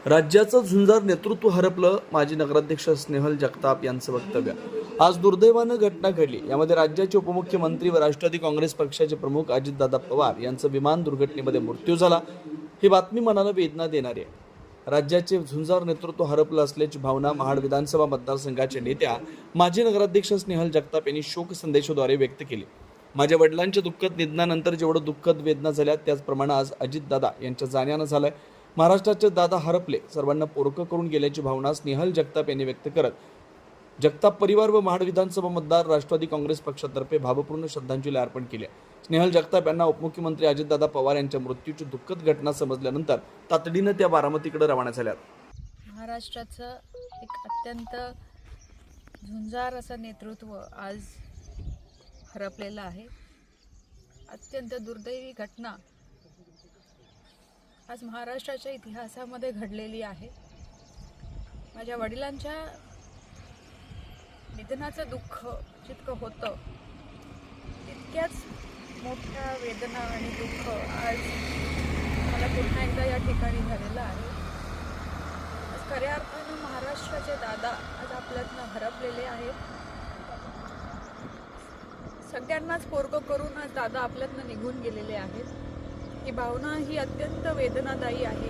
राज्याचं झुंजार नेतृत्व हरपलं, माजी नगराध्यक्ष स्नेहल जगताप यांचं वक्तव्य। आज दुर्दैवानं घटना घडली। यामध्ये राज्याचे उपमुख्यमंत्री व राष्ट्रवादी काँग्रेस पक्षाचे प्रमुख अजितदादा पवार यांचं विमान दुर्घटनेमध्ये मृत्यू झाला। ही बातमी मनाला वेदना देणारी आहे। राज्याचे झुंजार नेतृत्व हरपलं असल्याची भावना महाड विधानसभा मतदारसंघाच्या नेत्या माजी नगराध्यक्ष स्नेहल जगताप यांनी शोक संदेशाद्वारे व्यक्त केली। माझ्या वडिलांच्या दुःखद निधनानंतर जेवढं दुःखद वेदना झाल्या त्याचप्रमाणे आज अजितदादा यांच्या जाण्यानं झालंय। महाराष्ट्राचे दादा हरपले, सर्वांना पोरकं करून गेल्याची भावना स्नेहल जगताप यांनी व्यक्त करत जगताप परिवार व महाड विधानसभा मतदार राष्ट्रवादी काँग्रेस पक्षातर्फे भावपूर्ण श्रद्धांजली अर्पण केली। स्नेहल जगताप यांना उपमुख्यमंत्री अजितदादा पवार यांच्या मृत्यूची दुःखद घटना समजल्यानंतर तातडीनं त्या बारामतीकडे रवाना झाल्या। महाराष्ट्राचं एक अत्यंत झुंजार असं नेतृत्व आज हरपलेलं आहे। अत्यंत दुर्दैवी घटना आज महाराष्ट्राच्या इतिहासामध्ये घडलेली आहे। माझ्या वडिलांच्या निधनाचं दुःख जितकं होतं तितक्याच मोठ्या वेदना आणि दुःख आज मला पुन्हा एकदा या ठिकाणी झालेलं आहे। आज खऱ्या अर्थानं महाराष्ट्राचे दादा आज आपल्यातनं हरपलेले आहेत। सगळ्यांनाच पोरकं करून आज दादा आपल्यातनं निघून गेलेले आहेत। ही भावना ही अत्यंत वेदनादायी आहे।